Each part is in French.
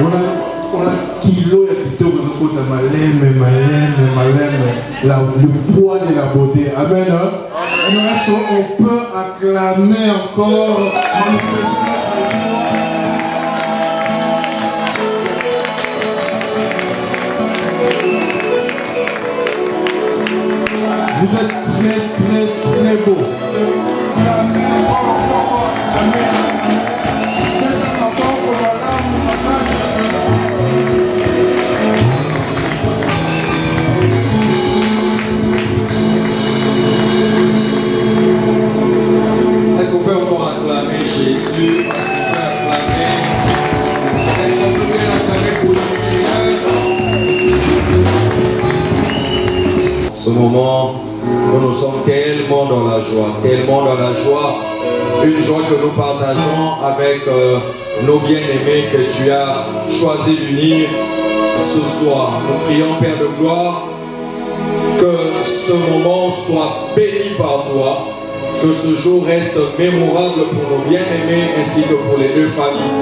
On a kilo ya kitoko de malème, le poids de la beauté. Amen. Est-ce qu'on peut acclamer encore? Vous êtes très beau. Est-ce qu'on peut encore acclamer Jésus? Est-ce qu'on peut bien acclamer pour le Seigneur? Ce moment, nous sommes tellement dans la joie, une joie que nous partageons avec nos bien-aimés que tu as choisi d'unir ce soir. Nous prions, Père de gloire, que ce moment soit béni par toi, que ce jour reste mémorable pour nos bien-aimés ainsi que pour les deux familles.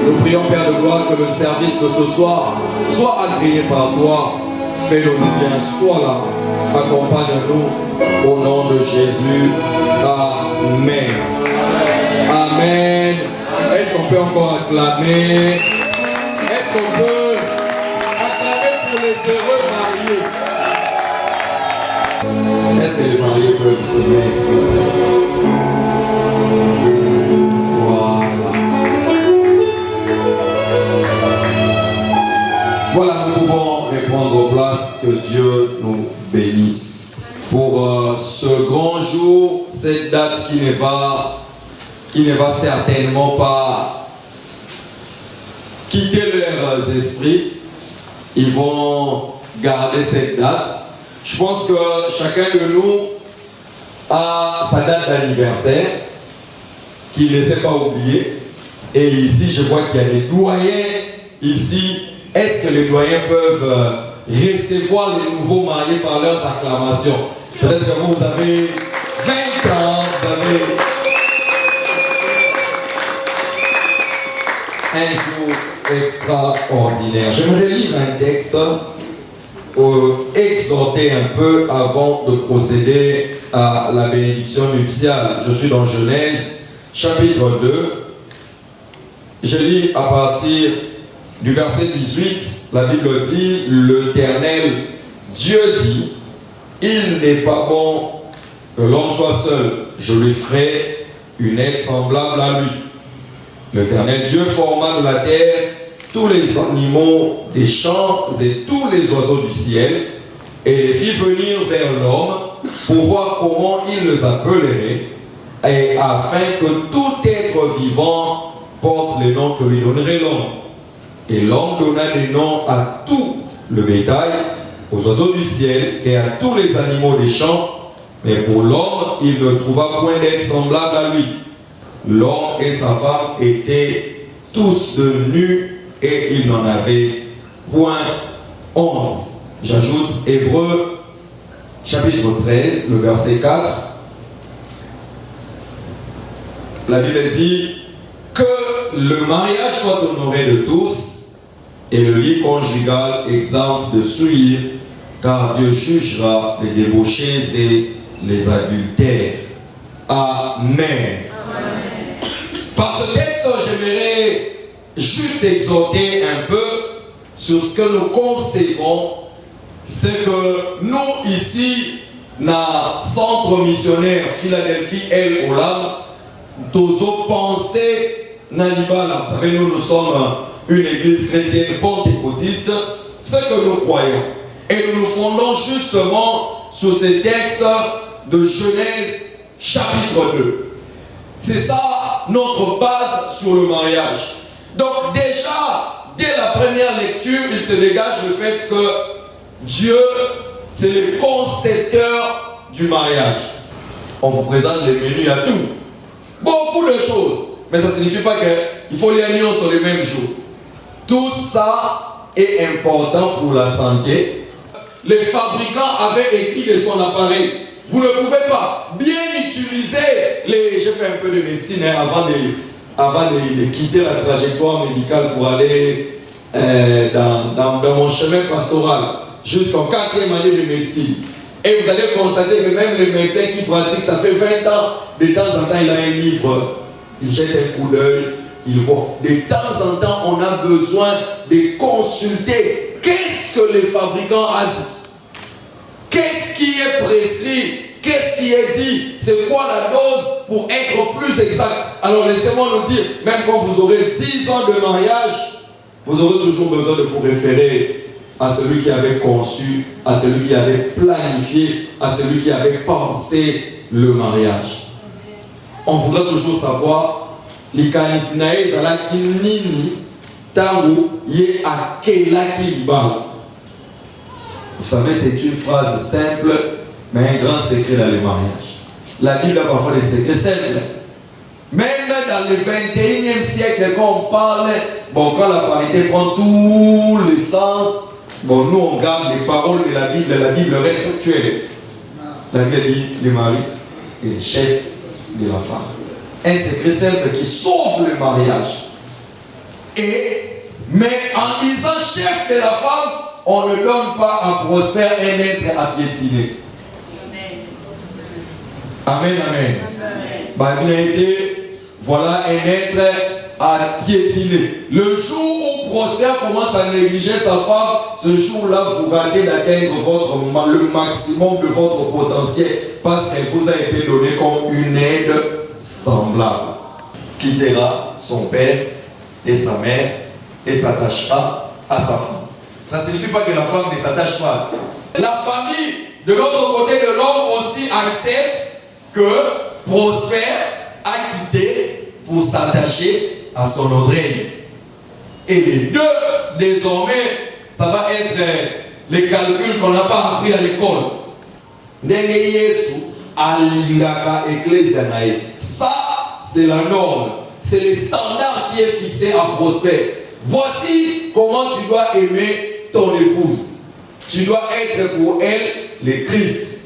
Nous prions, Père de gloire, que le service de ce soir soit agréé par toi. Fais-le bien, sois là, accompagne-nous au nom de Jésus. Amen. Amen. Est-ce qu'on peut encore acclamer? Est-ce qu'on peut acclamer pour les heureux mariés? Est-ce que les mariés peuvent se mettre? Voilà, nous pouvons répondre aux places. Que Dieu nous bénisse. Pour ce grand jour, cette date qui ne va certainement pas quitter leurs esprits, ils vont garder cette date. Je pense que chacun de nous a sa date d'anniversaire qu'il ne sait pas oublier. Et ici, je vois qu'il y a des doyens ici. Est-ce que les doyens peuvent recevoir les nouveaux mariés par leurs acclamations? Peut-être que vous avez 20 ans, vous avez un jour extraordinaire. J'aimerais lire un texte exhorter un peu avant de procéder à la bénédiction nuptiale. Je suis dans Genèse chapitre 2. Je lis à partir du verset 18. La Bible dit: l'Éternel Dieu dit, il n'est pas bon que l'homme soit seul, je lui ferai une aide semblable à lui. L'Éternel Dieu forma de la terre tous les animaux des champs et tous les oiseaux du ciel, et les fit venir vers l'homme pour voir comment il les appellerait, et afin que tout être vivant porte les noms que lui donnerait l'homme. Et l'homme donna des noms à tout le bétail, aux oiseaux du ciel et à tous les animaux des champs, mais pour l'homme, il ne trouva point d'être semblable à lui. L'homme et sa femme étaient tous nus, et il n'en avait point honte. J'ajoute Hébreux chapitre 13, le verset 4. La Bible dit que le mariage soit honoré de tous et le lit conjugal exempt de souillure, car Dieu jugera les débauchés et les adultères. Amen. Amen. Par ce texte, j'aimerais juste exhorter un peu sur ce que nous concevons. C'est que nous ici, dans le centre missionnaire Philadelphie El Olam, nous pensé Nalibala. Vous savez, nous sommes une église chrétienne pentecôtiste, ce que nous croyons. Et nous nous fondons justement sur ces textes de Genèse chapitre 2. C'est ça notre base sur le mariage. Donc déjà, dès la première lecture, il se dégage le fait que Dieu, c'est le concepteur du mariage. On vous présente les menus à tout. Beaucoup de choses. Mais ça ne signifie pas qu'il faut les réunir sur les mêmes jours. Tout ça est important pour la santé. Les fabricants avaient écrit de son appareil. Vous ne pouvez pas bien utiliser les... J'ai fait un peu de médecine avant de quitter la trajectoire médicale pour aller dans mon chemin pastoral, jusqu'en 4e année de médecine. Et vous allez constater que même les médecins qui pratiquent, ça fait 20 ans, de temps en temps, il a un livre, il jette un coup d'œil, il voit. De temps en temps, on a besoin de consulter qu'est-ce que le fabricant a dit. Qu'est-ce qui est prescrit? Qu'est-ce qui est dit? C'est quoi la dose pour être plus exact? Alors laissez-moi nous dire, même quand vous aurez 10 ans de mariage, vous aurez toujours besoin de vous référer à celui qui avait conçu, à celui qui avait planifié, à celui qui avait pensé le mariage. On voudra toujours savoir l'ikanisinae zalaki nini tango ye akela kilibala. Vous savez, c'est une phrase simple, mais un grand secret dans le mariage. La Bible a parfois des secrets simples. Même dans le 21e siècle, quand on parle, bon, quand la parité prend tous les sens, bon, nous on garde les paroles de la Bible reste actuelle. La Bible dit le mari est le chef de la femme. Un secret simple qui sauve le mariage. Mais en disant chef de la femme, on ne donne pas à Prosper un être à piétiner. Amen, amen. Amen. Voilà un être à piétiner. Le jour où Prosper commence à négliger sa femme, ce jour-là, vous ratez d'atteindre le maximum de votre potentiel parce qu'elle vous a été donnée comme une aide semblable. Quittera son père et sa mère et s'attachera à sa femme. Ça ne signifie pas que la femme ne s'attache pas. La famille, de l'autre côté de l'homme, aussi accepte que Prosper a quitté pour s'attacher à son Audrey. Et les deux, désormais, ça va être les calculs qu'on n'a pas appris à l'école. Nene Yesu alingaka ecclesia nae. Ça, c'est la norme. C'est le standard qui est fixé à Prosper. Voici comment tu dois aimer ton épouse. Tu dois être pour elle le Christ.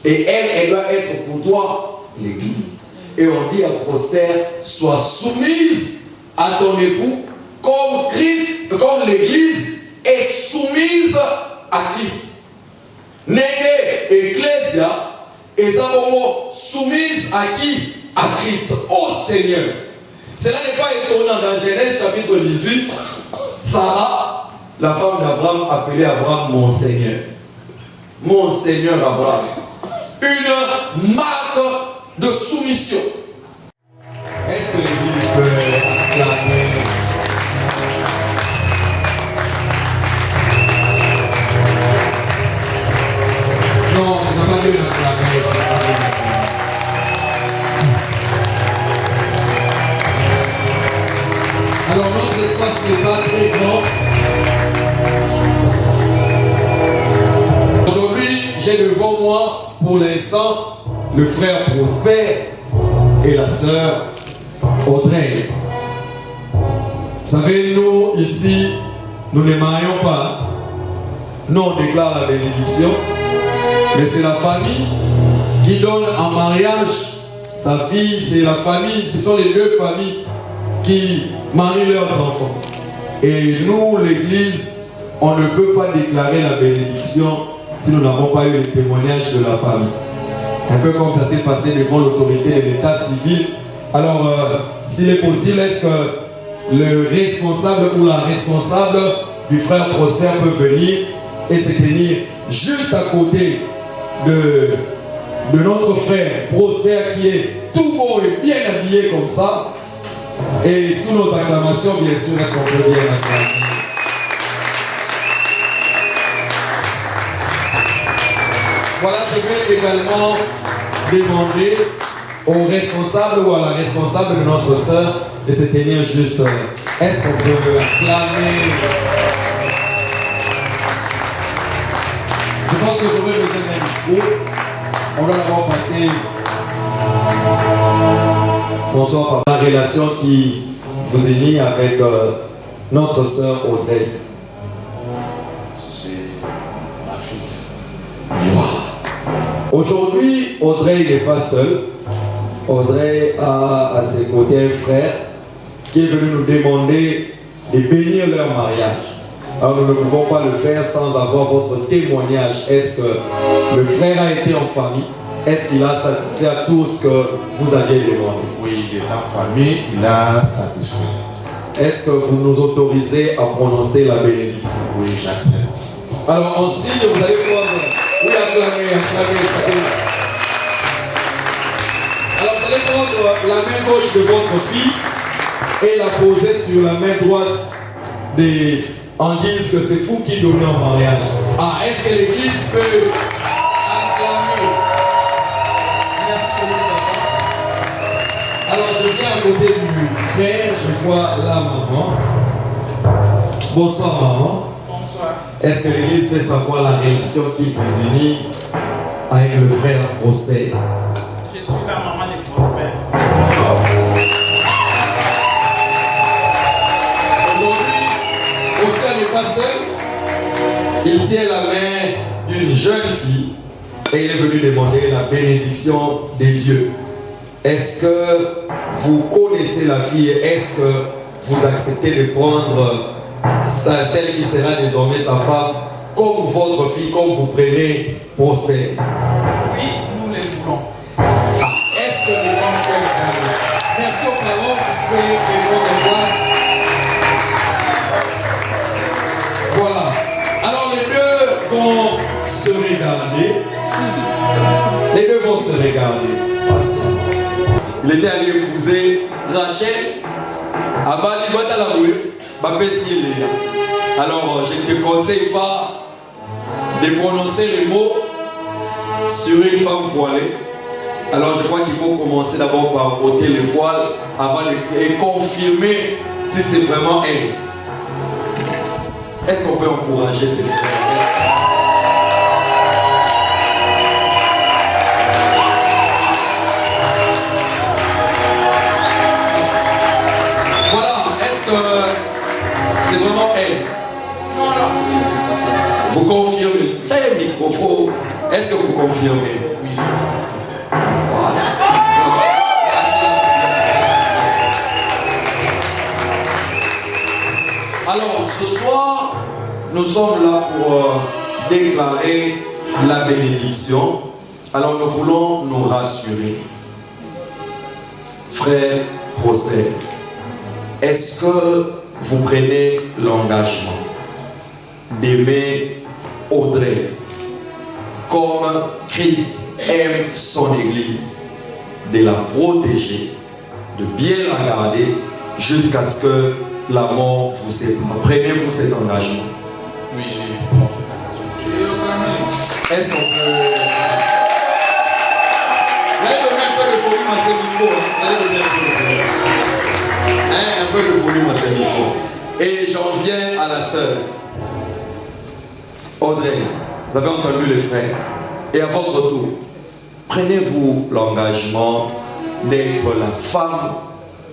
Et elle doit être pour toi l'Église. Et on dit à Prosper, sois soumise à ton époux comme Christ, comme l'Église est soumise à Christ. Nene Ecclesia est soumise à qui? À Christ, au Seigneur. Cela n'est pas étonnant. Dans Genèse chapitre 18, Sarah, la femme d'Abraham, appelait Abraham mon Seigneur. Mon Seigneur Abraham. Une marque de soumission. Est-ce que l'Église peut acclamer? Non, ça n'a pas lieu d'acclamer. Alors notre espace n'est pas très grand. Aujourd'hui, j'ai devant moi, pour l'instant, le frère Prosper et la sœur Audrey. Vous savez, nous, ici, nous ne marions pas. Nous, on déclare la bénédiction. Mais c'est la famille qui donne en mariage sa fille. C'est la famille, ce sont les deux familles qui marient leurs enfants. Et nous, l'Église, on ne peut pas déclarer la bénédiction si nous n'avons pas eu le témoignage de la famille. Un peu comme ça s'est passé devant l'autorité de l'état civil. Alors, s'il est possible, est-ce que le responsable ou la responsable du frère Prosper peut venir et se tenir juste à côté de notre frère Prosper qui est tout beau et bien habillé comme ça. Et sous nos acclamations, bien sûr, est-ce qu'on peut bien acclamer? Voilà, je vais également demander au responsable ou à la responsable de notre sœur de se tenir juste. Est-ce qu'on peut acclamer? Je pense que j'aurais besoin d'un micro. On doit d'abord passer. Bonsoir par la relation qui vous est liée avec notre sœur Audrey. C'est ma fille. Voilà. Aujourd'hui, Audrey n'est pas seule. Audrey a à ses côtés un frère qui est venu nous demander et bénir leur mariage. Alors nous ne pouvons pas le faire sans avoir votre témoignage. Est-ce que le frère a été en famille? Est-ce qu'il a satisfait à tout ce que vous aviez demandé? Oui, il est en famille, il a satisfait. Est-ce que vous nous autorisez à prononcer la bénédiction? Oui, j'accepte. Alors en signe, vous allez prendre, vous acclamez. Alors vous allez prendre la main gauche de votre fille et la poser sur la main droite en guise que c'est vous qui donnez en mariage. Ah, est-ce que l'église peut acclamer? Merci beaucoup, papa. Alors je viens à côté du frère, je vois la maman. Bonsoir maman. Bonsoir. Est-ce que l'église fait savoir la réaction qui vous unit avec le frère Prosper? Je suis la maman de Prosper. Aujourd'hui, Prosper n'est pas seul. Il tient la main d'une jeune fille et il est venu demander la bénédiction des dieux. Est-ce que vous connaissez la fille? Est-ce que vous acceptez de prendre celle qui sera désormais sa femme comme votre fille, comme vous prenez Prosper? Oui, nous les voulons. Est-ce que les gens peuvent... Merci aux parents, vous pouvez prendre en place. Voilà. Alors les deux vont se regarder. Les deux vont se regarder. Patiemment. Il était allé épouser Rachel. Abali Batalaboué. Alors je ne te conseille pas de prononcer les mots sur une femme voilée. Alors je crois qu'il faut commencer d'abord par ôter le voile avant et confirmer si c'est vraiment elle. Est-ce qu'on peut encourager ses frères? Voilà, est-ce que c'est vraiment elle? Vous confirmez? Tiens le microphone. Est-ce que vous confirmez? Oui, je confirme. Alors, ce soir, nous sommes là pour déclarer la bénédiction. Alors, nous voulons nous rassurer. Frère Prosper, est-ce que vous prenez l'engagement d'aimer Audrey comme Christ aime son Église, de la protéger, de bien la garder jusqu'à ce que la mort vous sépare? Prenez-vous cet engagement? Oui, je prends cet engagement. Est-ce qu'on peut... Vous allez donner un peu de volume à ces micros. Vous allez donner un peu de volume à ces micros. Et j'en viens à la sœur. Audrey, vous avez entendu les frères. Et à votre tour, prenez-vous l'engagement d'être la femme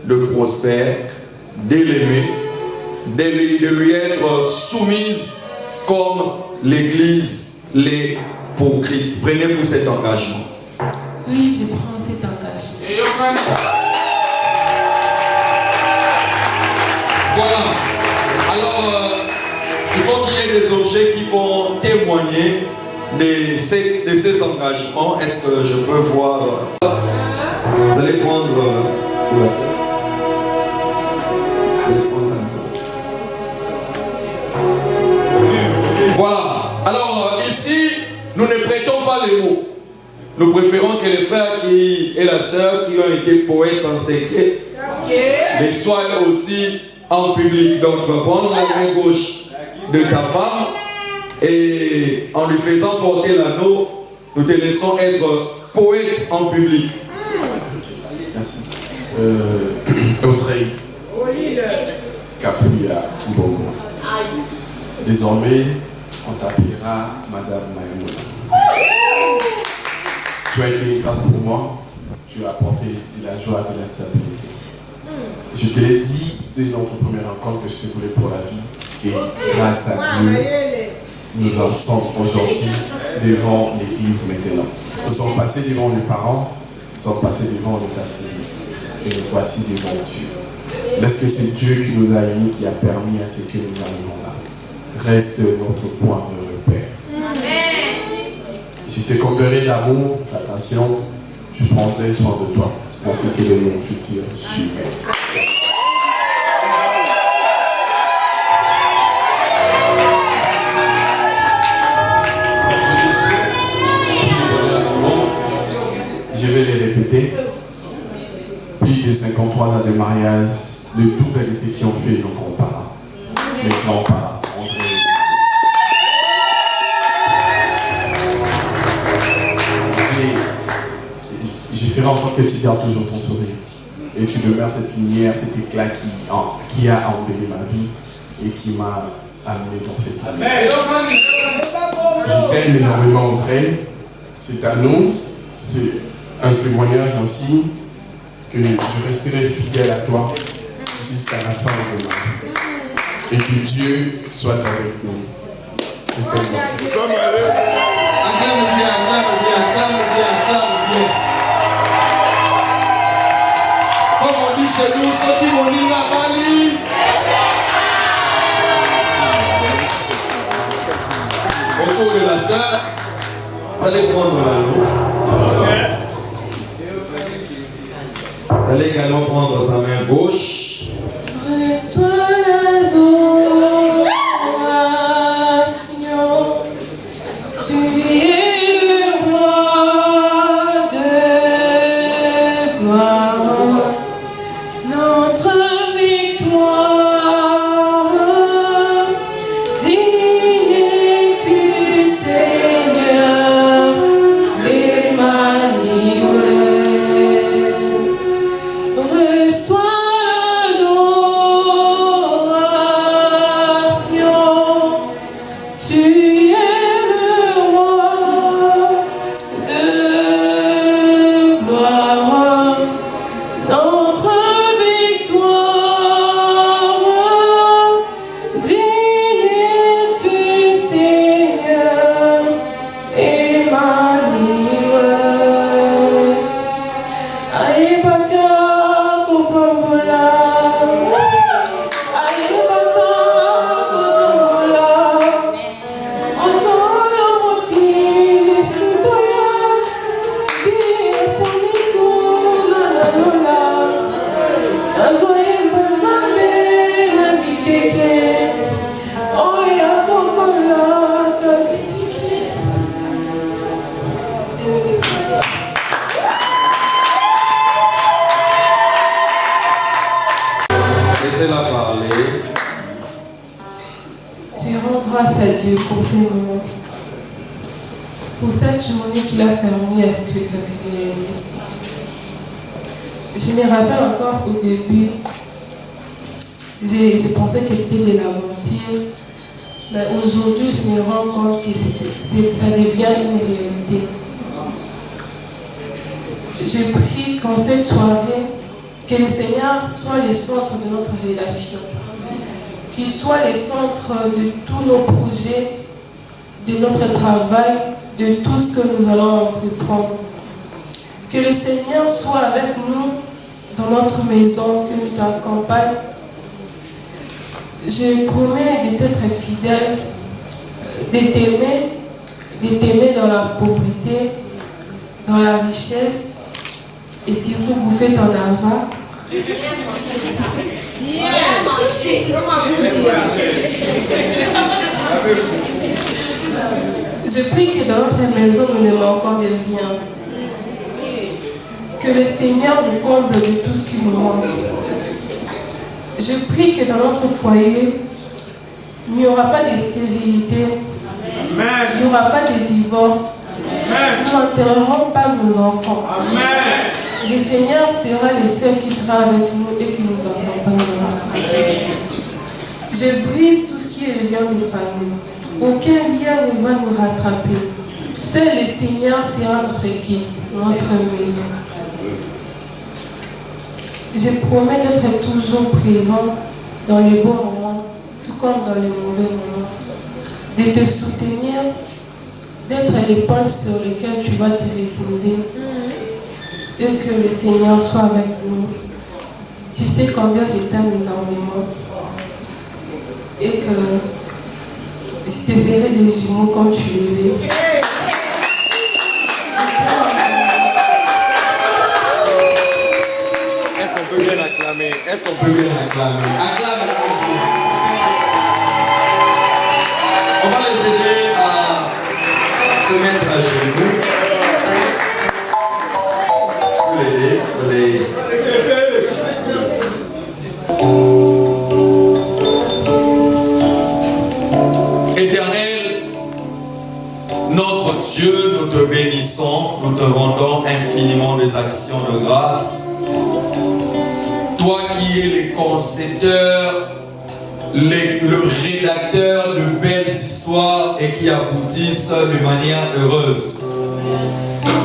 de Prosper, de l'aimer, de lui être soumise comme l'Église l'est pour Christ. Prenez-vous cet engagement? Oui, je prends cet engagement. Voilà. Alors, il faut qu'il y ait des objets qui vont témoigner de ces engagements. Est-ce que je peux voir? Vous allez prendre la sœur. Voilà. Alors, ici, nous ne prêtons pas les mots. Nous préférons que les frères et la sœur qui ont été poètes en secret les soient aussi en public. Donc, tu vas prendre la main gauche de ta femme et en lui faisant porter l'anneau, nous te laissons être poète en public. Merci. Audrey Kapuya Mbongo. Désormais, on t'appellera Madame Maïmouna. Tu as été une grâce pour moi. Tu as apporté de la joie, de la stabilité. Je te l'ai dit dès notre première rencontre que je te voulais pour la vie. Et grâce à Dieu, nous en sommes aujourd'hui devant l'église maintenant. Nous sommes passés devant les parents, nous sommes passés devant l'état civil. Et nous voici devant Dieu. Parce que c'est Dieu qui nous a unis, qui a permis à ce que nous arrivions là. Reste notre point de repère. Je te comblerai d'amour, d'attention, je prendrai soin de toi, ainsi que de mon futur jumelles. Je vais les répéter. Plus de 53 ans de mariage, de tous les décès qui ont fait nos grands-parents. Mes grands-parents. Je ferai en sorte que tu gardes toujours ton sourire. Et tu demeures cette lumière, cet éclat qui a embelli ma vie et qui m'a amené dans cette année. Je t'aime énormément entre elles. C'est à nous. C'est un témoignage aussi que je resterai fidèle à toi jusqu'à la fin de ma vie. Et que Dieu soit avec nous. Je t'aime. Comme on dit chez nous, ceux qui vont lire la Bali. Autour de la sœur, allez prendre l'anneau. Vous allez également prendre sa main gauche. Reçois l'adoration, tu es le roi de gloire, notre victoire, digne es-tu Seigneur, Emmanuel. Reçois tu es le roi de gloire, notre victoire, digne es-tu Seigneur, Emmanuel. Aïbaka Kopambola, Aïbaka Kotombola. Laissez-la parler. Je rends grâce à Dieu pour ces moments, pour cette journée qu'il a permis à ce que ça se réalise. Je me rappelle encore au début, je pensais que c'était de l'aventure, mais aujourd'hui je me rends compte que ça devient une réalité. Je prie qu'en cette soirée, que le Seigneur soit le centre de notre relation, qu'il soit le centre de tous nos projets, de notre travail, de tout ce que nous allons entreprendre. Que le Seigneur soit avec nous dans notre maison, que nous accompagne. Je promets de t'être fidèle, de t'aimer dans la pauvreté, dans la richesse, et surtout bouffer ton argent. Je prie que dans notre maison, nous ne manquons de rien. Que le Seigneur nous comble de tout ce qui nous manque. Je prie que dans notre foyer, il n'y aura pas de stérilité, il n'y aura pas de divorce, nous n'enterrerons pas nos enfants. Le Seigneur sera le seul qui sera avec nous et qui nous accompagnera. Je brise tout ce qui est le lien de famille. Aucun lien ne va nous rattraper. Seul le Seigneur sera notre guide, notre maison. Je promets d'être toujours présent dans les bons moments, tout comme dans les mauvais moments. De te soutenir, d'être l'épaule sur laquelle tu vas te reposer. Et que le Seigneur soit avec nous. tu sais combien je t'aime énormément. Et que je te verrai les jumeaux quand tu les verras. Est-ce qu'on peut bien acclamer? Est-ce qu'on peut bien acclamer? Acclame. On va les aider à se mettre à genoux. Vous l'aider, vous l'aider. Éternel, notre Dieu, nous te bénissons, nous te rendons infiniment des actions de grâce. Toi qui es le concepteur, le rédacteur de belles histoires et qui aboutissent de manière heureuse.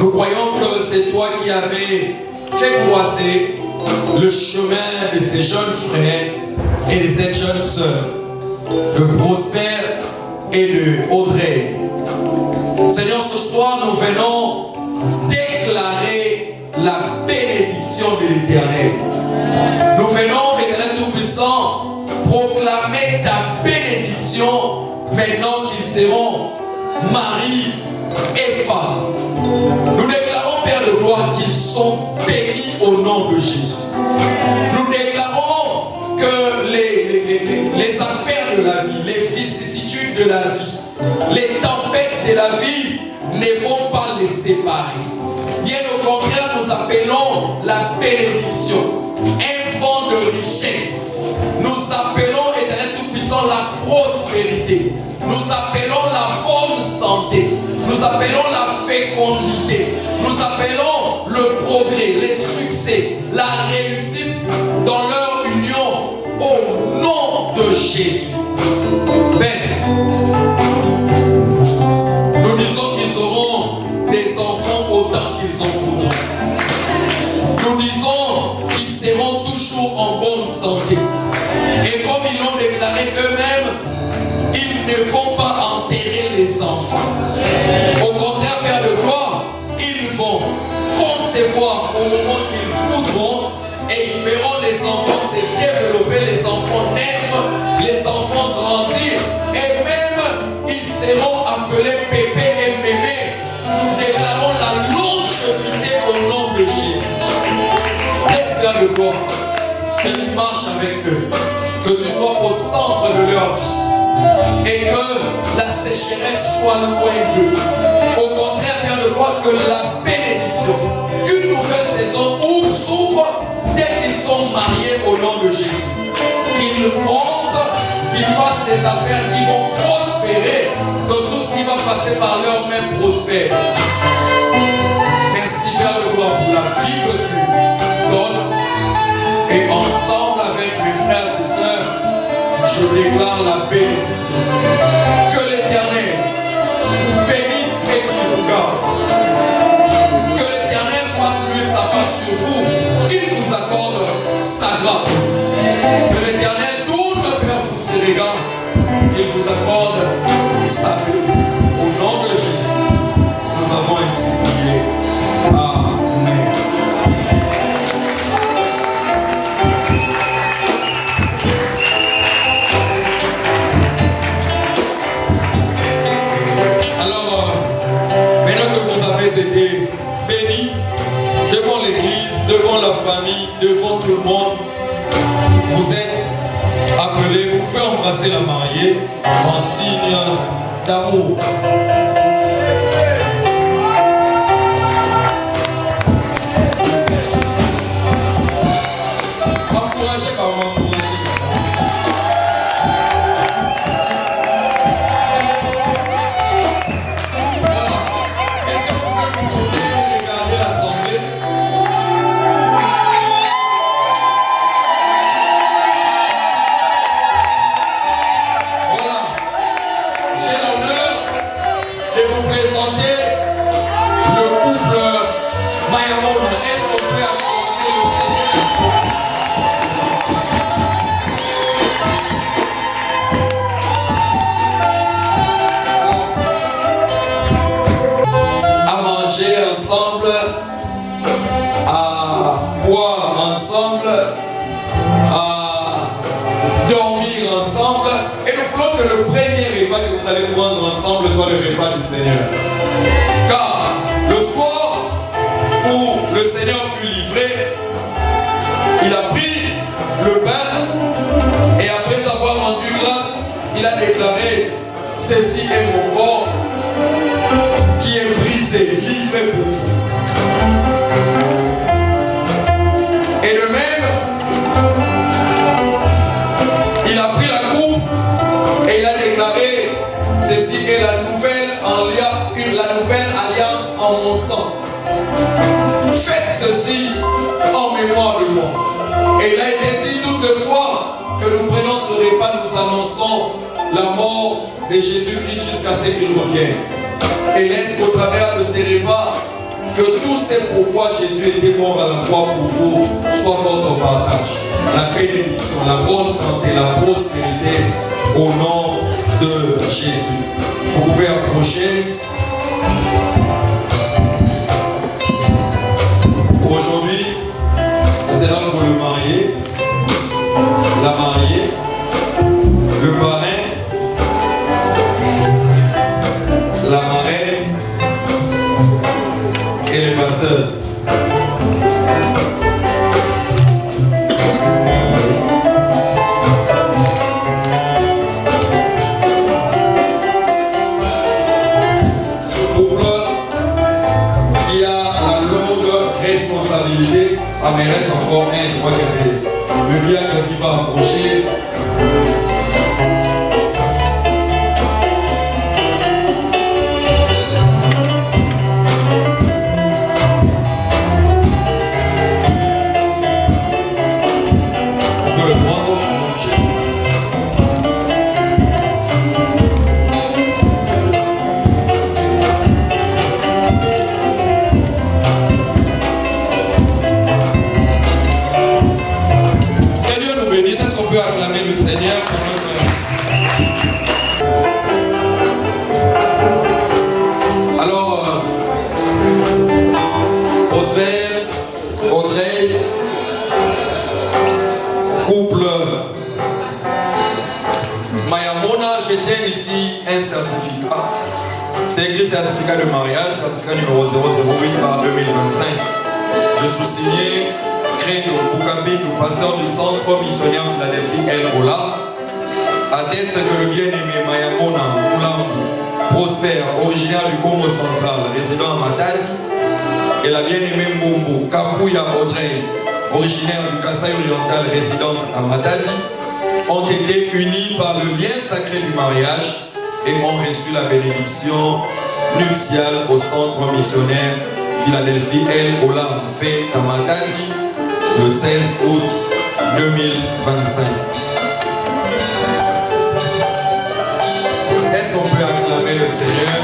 Nous croyons que c'est toi qui avais fait croiser le chemin de ces jeunes frères et de ces jeunes sœurs, de Prosper et de Audrey. Seigneur, ce soir, nous venons déclarer la bénédiction de l'Éternel. Nous venons, Éternel Tout-Puissant, proclamer ta bénédiction maintenant qu'ils seront mari et femme. Nous déclarons, Père de gloire, qu'ils sont bénis au nom de Jésus. Nous déclarons que les affaires de la vie, les vicissitudes de la vie, les tempêtes de la vie ne vont pas les séparer. Bien au contraire, nous appelons la bénédiction un vent de richesse. Nous appelons, Éternel Tout-Puissant, la prospérité. Nous appelons la bonne santé. Nous appelons la fécondité. Nous appelons le progrès, les succès, la réussite dans leur union au nom de Jésus. Père, nous disons qu'ils auront des enfants autant qu'ils en voudront. Nous disons qu'ils seront toujours en bonne santé. Et comme ils l'ont déclaré eux-mêmes, ils ne vont pas enterrer les enfants. Au contraire, Père de gloire, ils vont concevoir au moment qu'ils voudront et ils verront les enfants se développer, les enfants naître, les enfants grandir et même ils seront appelés Pépé et Mémé. Nous déclarons la longévité au nom de Jésus. Laisse Père de gloire que tu marches avec eux, que tu sois au centre de leur vie et que la sécheresse soit loin d'eux. Au contraire, Père de gloire, que la bénédiction, qu'une nouvelle saison s'ouvre dès qu'ils sont mariés au nom de Jésus. Qu'ils montent, qu'ils fassent des affaires qui vont prospérer, que tout ce qui va passer par leurs mains prospère. Merci Père de gloire pour la vie que tu donnes. Et ensemble avec mes frères et sœurs, je déclare la bénédiction. Que l'Éternel vous bénisse et qu'il vous garde. Que l'Éternel fasse lui sa face sur vous, qu'il vous accorde sa grâce. Que l'Éternel tourne vers vous ses regards, qu'il vous accorde sa paix. Au nom de Jésus, nous avons ainsi prié. Amen. Été bénis devant l'église, devant la famille, devant tout le monde. Vous êtes appelés, vous pouvez embrasser la mariée en signe d'amour. Encouragez par moi, encouragez. que le premier repas que vous allez prendre ensemble soit le repas du Seigneur. Car le soir où le Seigneur fut livré, il a pris le pain et après avoir rendu grâce, il a déclaré: ceci est mon corps qui est brisé, livré pour vous. Et de même, il a pris la coupe et il a déclaré: ceci est la nouvelle alliance en mon sang. Faites ceci en mémoire de moi. Et il a été dit toutes les fois que nous prenons ce repas, nous annonçons la mort de Jésus-Christ jusqu'à ce qu'il revienne. Et laisse qu'au travers de ces repas, que tous ces pourquoi Jésus était mort à la croix pour vous soit votre partage. La bénédiction, la bonne santé, la prospérité au nom de Jésus. Vous pouvez approcher. Aujourd'hui, c'est là pour le marié, la mariée, le parrain, la marraine et le pasteur. Ce couple qui a la lourde responsabilité, mais reste encore un, je crois que c'est le diacre qui va approcher. Acclamer le Seigneur pour notre... Alors, Oswald, Audrey, couple Mayamona, je tiens ici un certificat. C'est écrit certificat de mariage, certificat numéro 008/2025. Je suis signé Créno Boukabindou, pasteur du centre missionnaire Philadelphie El Ola, atteste que le bien-aimé Mayamona Moulamou Prosper, originaire du Congo central, résident à Matadi, et la bien-aimée Mbombo Kapouya Audrey, originaire du Kasaï oriental, résidente à Matadi, ont été unis par le lien sacré du mariage et ont reçu la bénédiction nuptiale au centre missionnaire Philadelphie El Ola, fait à Matadi, le 16 août 2025. Est-ce qu'on peut acclamer le Seigneur?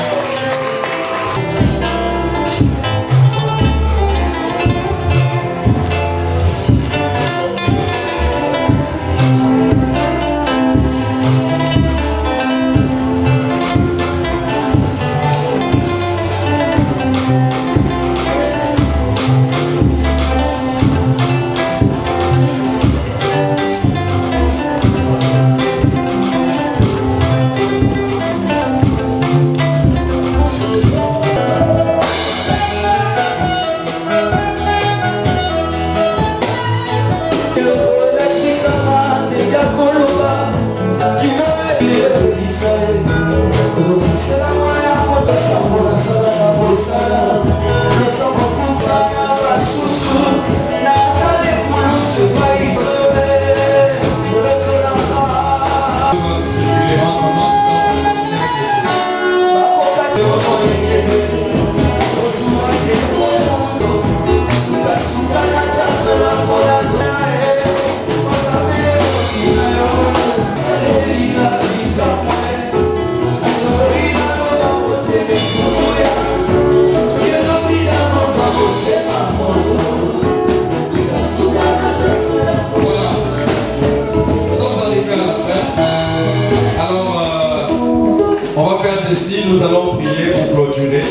Nous allons prier pour clôturer.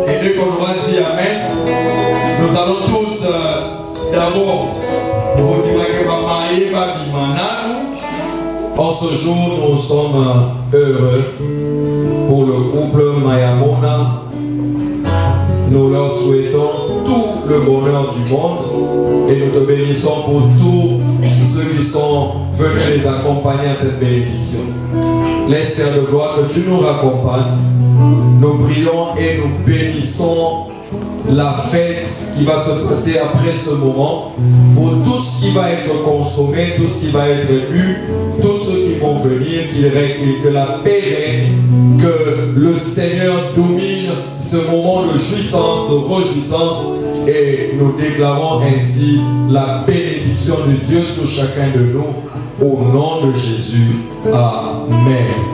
Et dès qu'on aura dit Amen, nous allons tous d'abord En ce jour, nous sommes heureux pour le couple Mayamona. Nous leur souhaitons tout le bonheur du monde et nous te bénissons pour tous ceux qui sont venus les accompagner à cette bénédiction. Laisse, Seigneur de gloire, que tu nous raccompagnes. Nous prions et nous bénissons la fête qui va se passer après ce moment, pour tout ce qui va être consommé, tout ce qui va être bu, tous ceux qui vont venir, que la paix règne, que le Seigneur domine ce moment de jouissance, de réjouissance, et nous déclarons ainsi la bénédiction de Dieu sur chacun de nous, au nom de Jésus. Amen.